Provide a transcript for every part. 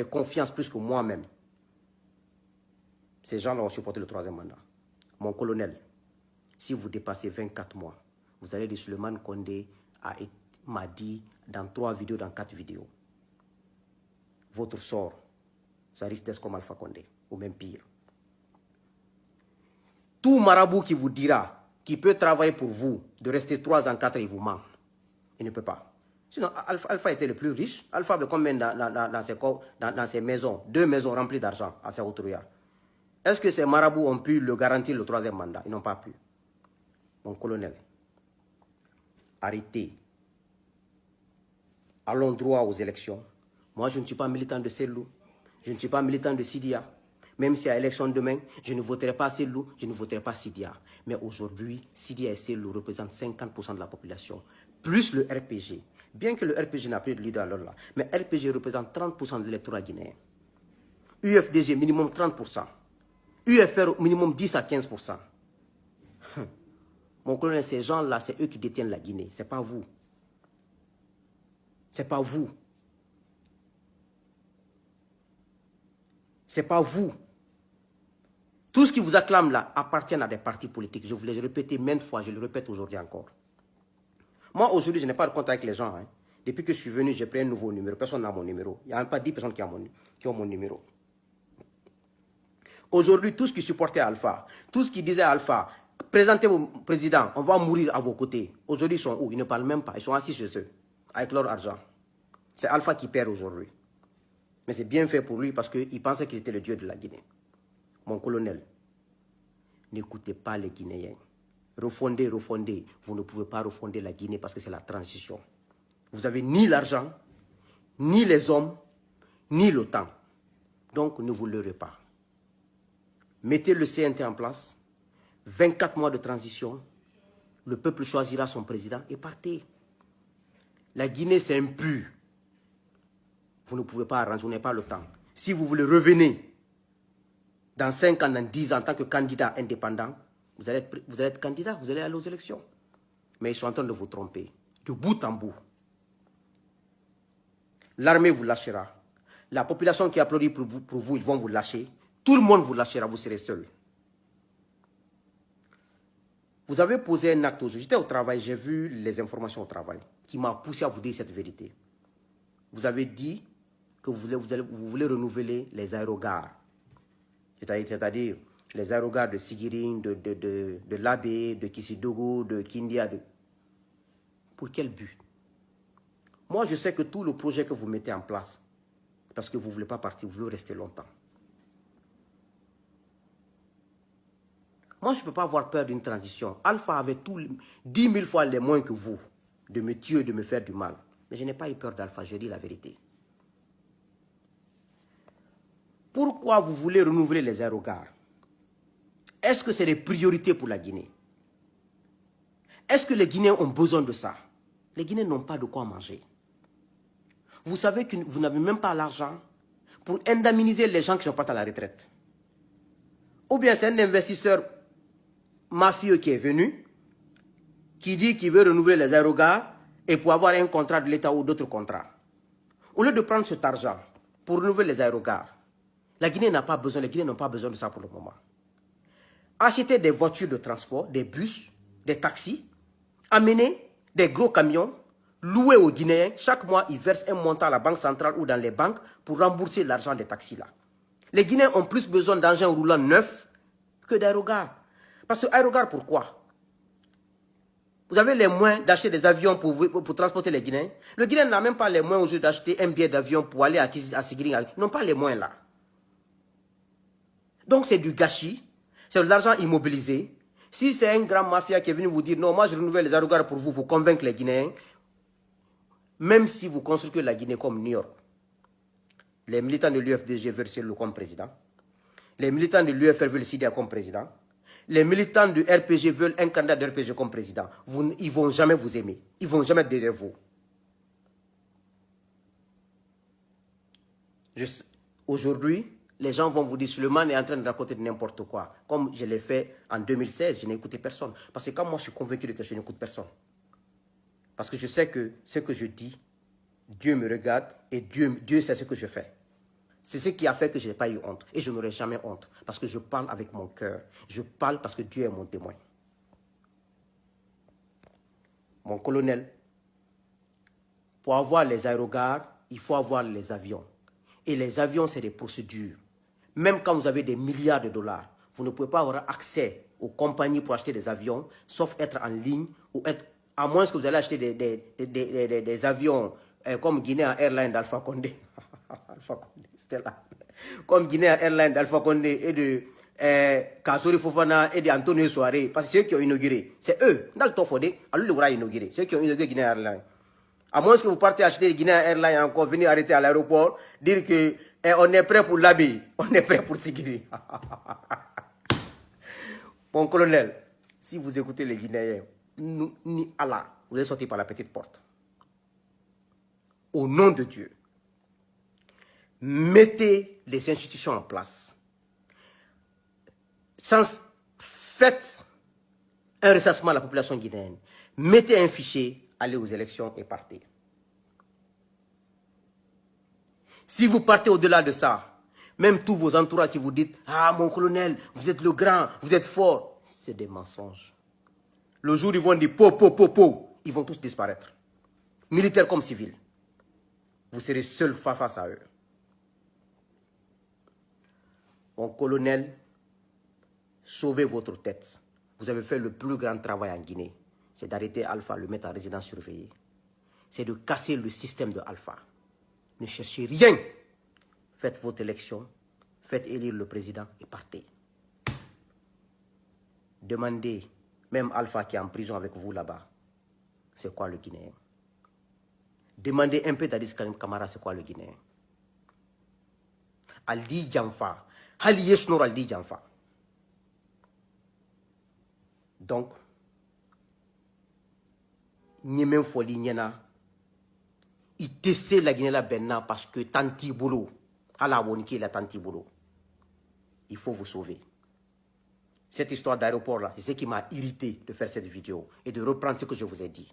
confiance plus que moi-même. Ces gens-là ont supporté le 3e mandat. Mon colonel, si vous dépassez 24 mois, vous allez dire Suleiman Condé m'a dit dans 3 vidéos, dans 4 vidéos. Votre sort, ça risque d'être comme Alpha Condé, ou même pire. Tout marabout qui vous dira qu'il peut travailler pour vous, de rester 3 ans, 4 ans, il vous ment. Il ne peut pas. Sinon, Alpha était le plus riche. Alpha avait combien dans ses maisons? 2 maisons remplies d'argent à Saoutouria. Est-ce que ces marabouts ont pu le garantir le 3e mandat? Ils n'ont pas pu. Mon colonel, arrêtez. Allons droit aux élections. Moi, je ne suis pas militant de Sellou. Je ne suis pas militant de Sidia. Même s'il y a élection demain, je ne voterai pas Sellou, je ne voterai pas Sidia. Mais aujourd'hui, Sidia et Sellou représentent 50% de la population, plus le RPG. Bien que le RPG n'a plus de leader alors là, mais RPG représente 30% de l'électorat guinéen. UFDG, minimum 30%. UFR, minimum 10 à 15%. Mon colonel, ces gens-là, c'est eux qui détiennent la Guinée. Ce n'est pas vous. Ce n'est pas vous. Ce n'est pas vous. Tout ce qui vous acclame là appartient à des partis politiques. Je vous l'ai répété maintes fois, je le répète aujourd'hui encore. Moi, aujourd'hui, je n'ai pas de contact avec les gens. Hein. Depuis que je suis venu, j'ai pris un nouveau numéro. Personne n'a mon numéro. Il n'y a même pas 10 personnes qui ont mon numéro. Aujourd'hui, tous qui supportaient Alpha, tous qui disaient à Alpha, présentez vos présidents, on va mourir à vos côtés. Aujourd'hui, ils sont où? Ils ne parlent même pas. Ils sont assis chez eux, avec leur argent. C'est Alpha qui perd aujourd'hui. Mais c'est bien fait pour lui parce qu'il pensait qu'il était le dieu de la Guinée. Mon colonel, n'écoutez pas les Guinéens. Refondez, refondez. Vous ne pouvez pas refonder la Guinée parce que c'est la transition. Vous n'avez ni l'argent, ni les hommes, ni le temps. Donc, ne vous leurrez pas. Mettez le CNT en place. 24 mois de transition. Le peuple choisira son président et partez. La Guinée, c'est impur. Vous ne pouvez pas arranger, vous n'avez pas le temps. Si vous voulez revenir dans 5 ans, dans 10 ans, en tant que candidat indépendant, vous allez être candidat, vous allez aller aux élections. Mais ils sont en train de vous tromper, de bout en bout. L'armée vous lâchera. La population qui applaudit pour vous, ils vont vous lâcher. Tout le monde vous lâchera, vous serez seul. Vous avez posé un acte aujourd'hui. J'étais au travail, j'ai vu les informations au travail qui m'ont poussé à vous dire cette vérité. Vous avez dit que vous voulez renouveler les aérogares. C'est-à-dire les aérogares de Sigirine, de Labé, de Kissidougou, de Kindia. Pour quel but? Moi, je sais que tout le projet que vous mettez en place, parce que vous ne voulez pas partir, vous voulez rester longtemps. Moi, je ne peux pas avoir peur d'une transition. Alpha avait 10 000 fois les moins que vous de me tuer, de me faire du mal. Mais je n'ai pas eu peur d'Alpha, je dis la vérité. Pourquoi vous voulez renouveler les aérogares? Est-ce que c'est des priorités pour la Guinée? Est-ce que les Guinéens ont besoin de ça? Les Guinéens n'ont pas de quoi manger. Vous savez que vous n'avez même pas l'argent pour indemniser les gens qui sont partis à la retraite. Ou bien c'est un investisseur mafieux qui est venu, qui dit qu'il veut renouveler les aérogares et pour avoir un contrat de l'État ou d'autres contrats. Au lieu de prendre cet argent pour renouveler les aérogares, la Guinée n'a pas besoin, les Guinéens n'ont pas besoin de ça pour le moment. Acheter des voitures de transport, des bus, des taxis, amener des gros camions, louer aux Guinéens. Chaque mois, ils versent un montant à la banque centrale ou dans les banques pour rembourser l'argent des taxis là. Les Guinéens ont plus besoin d'engins roulants neufs que d'aérogares. Parce que aérogares, pourquoi? Vous avez les moyens d'acheter des avions pour transporter les Guinéens. Le Guinéen n'a même pas les moyens aujourd'hui d'acheter un billet d'avion pour aller à Sigiri. Ils n'ont pas les moyens là. Donc c'est du gâchis, c'est de l'argent immobilisé. Si c'est un grand mafia qui est venu vous dire non, moi je renouvelle les aérogares pour vous, pour convaincre les Guinéens, même si vous construisez la Guinée comme New York, les militants de l'UFDG veulent Sellou comme président, les militants de l'UFR veulent Sidia comme président, les militants du RPG veulent un candidat de RPG comme président. Ils ne vont jamais vous aimer, ils ne vont jamais être derrière vous. Aujourd'hui, les gens vont vous dire Suleiman est en train de raconter n'importe quoi. Comme je l'ai fait en 2016, je n'ai écouté personne. Parce que quand moi je suis convaincu de que je n'écoute personne. Parce que je sais que ce que je dis, Dieu me regarde et Dieu sait ce que je fais. C'est ce qui a fait que je n'ai pas eu honte. Et je n'aurai jamais honte. Parce que je parle avec mon cœur. Je parle parce que Dieu est mon témoin. Mon colonel, pour avoir les aérogares, il faut avoir les avions. Et les avions, c'est des procédures. Même quand vous avez des milliards de dollars, vous ne pouvez pas avoir accès aux compagnies pour acheter des avions, sauf être en ligne, ou être, à moins que vous allez acheter des avions comme Guinea Airlines d'Alpha Condé. Alpha Condé, c'était là. Comme Guinea Airlines d'Alpha Condé et de Kasori Fofana et d'Antonio Soare, parce que ceux qui ont inauguré, c'est eux, dans le Tofodé, alors ils vont inauguré, ceux qui ont inauguré Guinea Airlines. À moins que vous partez acheter Guinea Airlines encore, venir arrêter à l'aéroport, dire que on est prêt pour l'habiller, on est prêt pour Sigiri. Mon colonel, si vous écoutez les Guinéens, ni Allah, vous êtes sorti par la petite porte. Au nom de Dieu, mettez les institutions en place. Faites un recensement à la population guinéenne. Mettez un fichier, allez aux élections et partez. Si vous partez au-delà de ça, même tous vos entourages qui vous disent « Ah, mon colonel, vous êtes le grand, vous êtes fort », c'est des mensonges. Le jour où ils vont dire « Po, po, po, po », ils vont tous disparaître. Militaires comme civils. Vous serez seul face à eux. Mon colonel, sauvez votre tête. Vous avez fait le plus grand travail en Guinée. C'est d'arrêter Alpha, le mettre en résidence surveillée. C'est de casser le système de Alpha. Ne cherchez rien. Faites votre élection, faites élire le président et partez. Demandez, même Alpha qui est en prison avec vous là-bas, c'est quoi le Guinéen? Demandez un peu d'Adis Karim Kamara, c'est quoi le Guinéen? Aldi Djanfa, Hali Yesnor Aldi Djanfa. Donc, Nyemem Foli Nyena, il tessait la Guinée la Benna parce que Tanti Boulot, à la Woniki la Tanti Boulot. Il faut vous sauver. Cette histoire d'aéroport-là, c'est ce qui m'a irrité de faire cette vidéo et de reprendre ce que je vous ai dit.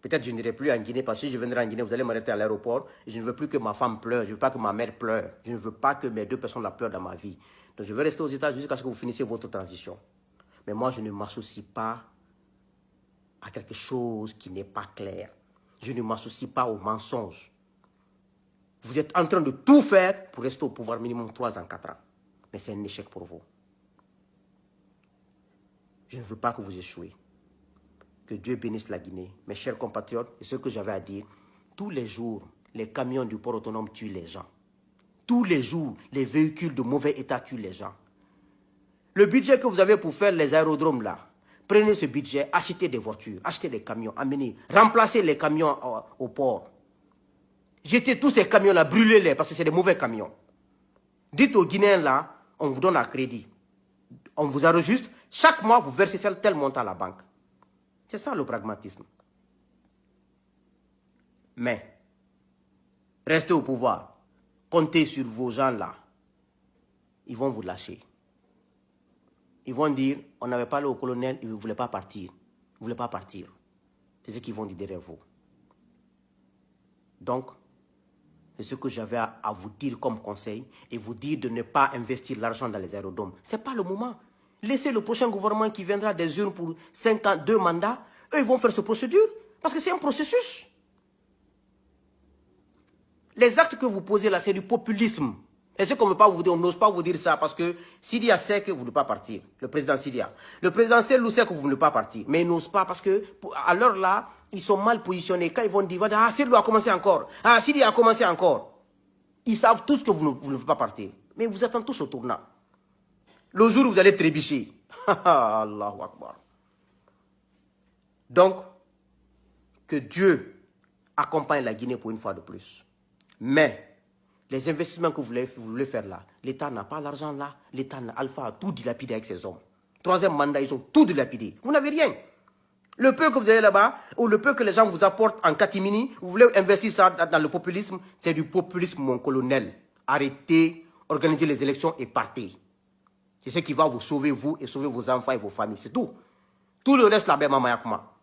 Peut-être que je n'irai plus en Guinée parce que si je viendrai en Guinée, vous allez m'arrêter à l'aéroport. Je ne veux plus que ma femme pleure, je ne veux pas que ma mère pleure. Je ne veux pas que mes deux personnes la pleurent dans ma vie. Donc je vais rester aux États-Unis jusqu'à ce que vous finissiez votre transition. Mais moi, je ne m'associe pas à quelque chose qui n'est pas clair. Je ne m'associe pas aux mensonges. Vous êtes en train de tout faire pour rester au pouvoir minimum 3 ans, 4 ans. Mais c'est un échec pour vous. Je ne veux pas que vous échouez. Que Dieu bénisse la Guinée. Mes chers compatriotes, et ce que j'avais à dire, tous les jours, les camions du port autonome tuent les gens. Tous les jours, les véhicules de mauvais état tuent les gens. Le budget que vous avez pour faire les aérodromes là, prenez ce budget, achetez des voitures, achetez des camions, amenez, remplacez les camions au port. Jetez tous ces camions-là, brûlez-les parce que c'est des mauvais camions. Dites aux Guinéens là, on vous donne un crédit. On vous enregistre, chaque mois vous versez tel montant à la banque. C'est ça le pragmatisme. Mais, restez au pouvoir, comptez sur vos gens là. Ils vont vous lâcher. Ils vont dire, on n'avait pas parlé au colonel, il ne voulait pas partir. Il ne voulait pas partir. C'est ce qu'ils vont dire derrière vous. Donc, c'est ce que j'avais à vous dire comme conseil et vous dire de ne pas investir l'argent dans les aérodromes. Ce n'est pas le moment. Laissez le prochain gouvernement qui viendra des urnes pour 5 ans, 2 mandats. Eux, ils vont faire cette procédure parce que c'est un processus. Les actes que vous posez là, c'est du populisme. Et ce qu'on ne veut pas vous dire, on n'ose pas vous dire ça parce que Sidia sait que vous ne voulez pas partir. Le président Sidia. Le président Selou sait que vous ne voulez pas partir. Mais ils n'osent pas parce que, à l'heure là, ils sont mal positionnés. Quand ils vont dire, ah, Selou a commencé encore. Ah, Sidia a commencé encore. Ils savent tous que vous ne voulez pas partir. Mais vous attendez tous au tournant. Le jour où vous allez trébucher. Allahu Akbar. Donc, que Dieu accompagne la Guinée pour une fois de plus. Mais, les investissements que vous voulez faire là, l'État n'a pas l'argent là. L'État, Alpha a tout dilapidé avec ses hommes. 3e mandat, ils ont tout dilapidé. Vous n'avez rien. Le peu que vous avez là-bas, ou le peu que les gens vous apportent en catimini, vous voulez investir ça dans le populisme, c'est du populisme, mon colonel. Arrêtez, organisez les élections et partez. C'est ce qui va vous sauver, vous, et sauver vos enfants et vos familles. C'est tout. Tout le reste là-bas, maman Yakma.